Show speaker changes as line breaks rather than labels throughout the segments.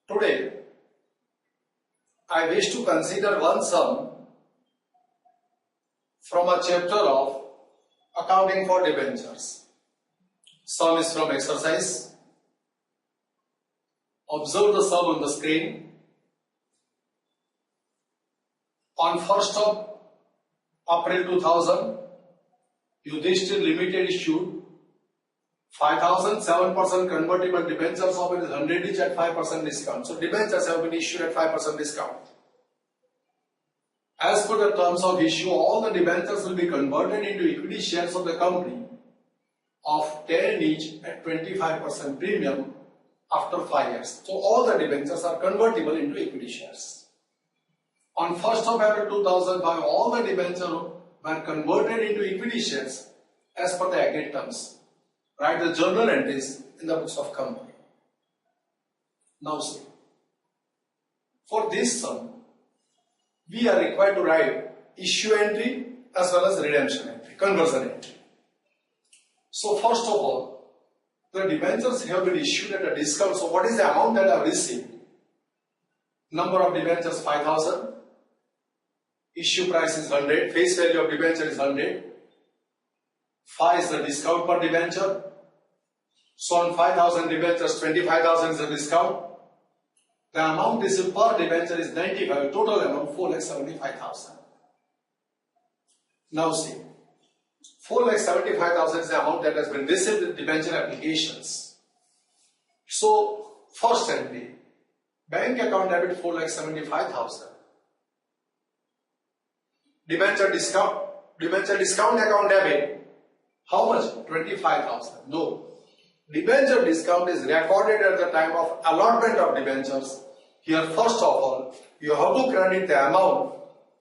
Today, I wish to consider one sum from a chapter of Accounting for Debentures. Sum is from exercise. Observe the sum on the screen. On 1st of April 2000, Yudhishthir Limited issued 5,007% convertible debentures of 100 each at 5% discount. So debentures have been issued at 5% discount. As per the terms of issue, all the debentures will be converted into equity shares of the company of 10 each at 25% premium after 5 years. So all the debentures are convertible into equity shares. On 1st of April 2005, all the debentures were converted into equity shares as per the agreed terms. Write the journal entries in the books of company. Now see, for this sum, we are required to write issue entry as well as redemption entry, conversion entry. So first of all, the debentures have been issued at a discount. So what is the amount that I have received? Number of debentures 5,000. Issue price is 100. Face value of debenture is 100. 5 is the discount per debenture. So on 5,000 debentures, 25,000 is the discount. The amount received per debenture is 95. Total amount 4,75,000. Now see, 4,75,000 is the amount that has been received with debenture applications. So first entry, bank account debit 4,75,000. Debenture discount account debit. How much? 25,000. No. Debenture discount is recorded at the time of allotment of debentures. Here first of all, you have to credit the amount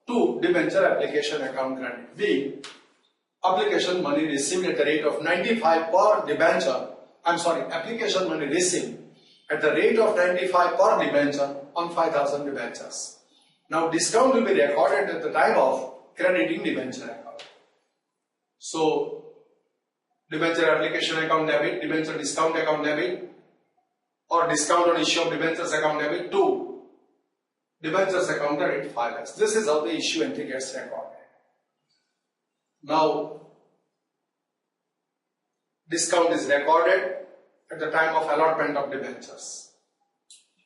to debenture application account credit. B. Application money received at the rate of 95 per debenture. Application money received at the rate of 95 per debenture on 5,000 debentures. Now discount will be recorded at the time of crediting debenture account. So debenture application account debit, debenture discount account debit, or discount on issue of debentures account debit. 2. Debentures account debit 5 lakhs. This is how the issue entry gets recorded. Now, discount is recorded at the time of allotment of debentures.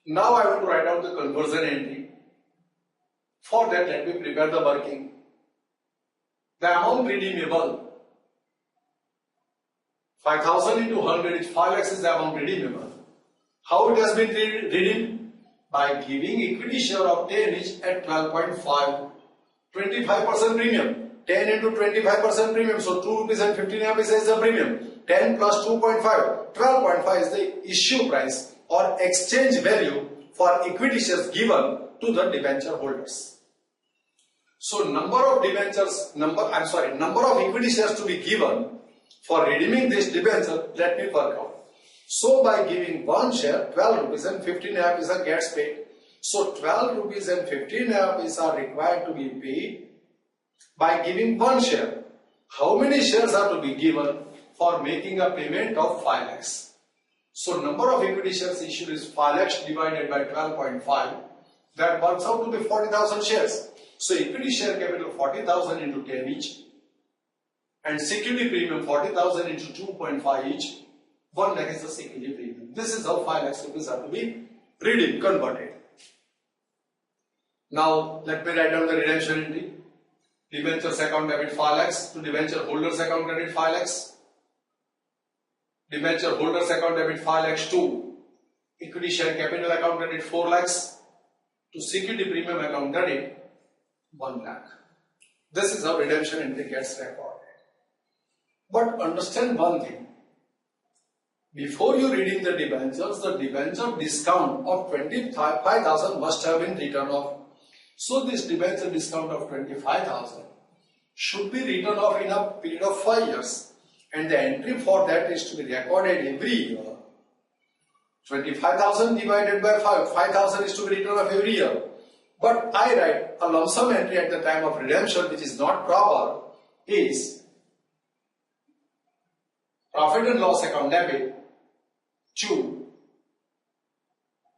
Now I want to write out the conversion entry. For that, let me prepare the working. The amount redeemable, 5,000 into 100 is 5 lakhs is the amount redeemable. How it has been redeemed? By giving equity share of 10 each at 12.5, 25% premium. 10 into 25% premium, so 2 rupees and 15 rupees is the premium. 10 plus 2.5, 12.5 is the issue price or exchange value for equity shares given to the debenture holders. So number of equity shares to be given for redeeming this debenture, let me work out. So by giving one share, 12 rupees and 15 rupees gets paid. So 12 rupees and 15 rupees are required to be paid by giving one share. How many shares are to be given for making a payment of 5 lakhs? So number of equity shares issued is 5 lakhs divided by 12.5. That works out to be 40,000 shares. So equity share capital 40,000 into 10 each. And security premium 40,000 into 2.5 each. 1 lakh is the security premium. This is how 5 lakhs rupees are to be redeemed, converted. Now let me write down the redemption entry. Debentures account debit 5 lakhs to debenture holders account credit 5 lakhs. Debenture holders account debit 5 lakhs to equity share capital account credit 4 lakhs to security premium account credit 1 lakh. This is how redemption entry gets recorded. But understand one thing. Before you redeem the debentures, the debenture discount of 25,000 must have been written off. So this debenture discount of 25,000 should be written off in a period of 5 years. And the entry for that is to be recorded every year. 25,000 divided by 5. 5,000 is to be written off every year. But I write a lump sum entry at the time of redemption, which is not proper, is profit and loss account debit to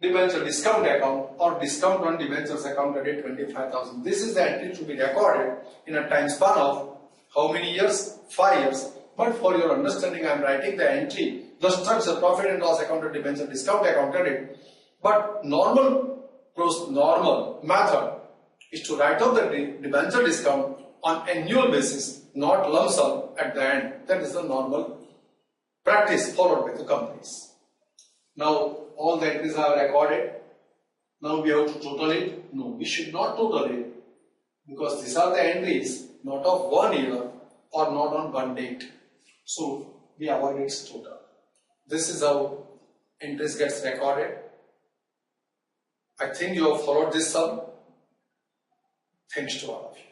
debenture discount account or discount on debentures account credit 25,000. This is the entry to be recorded in a time span of how many years? 5 years. But for your understanding, I am writing the entry, the structure, profit and loss account and debenture discount account credit. But normal method is to write off the debenture discount on annual basis, not lump sum at the end. That is the normal practice followed by the companies. Now all the entries are recorded. Now we have to total it. No, we should not total it because these are the entries not of 1 year or not on one date. So we avoid its total. This is how entries gets recorded. I think you have followed this sum. Thanks to all of you.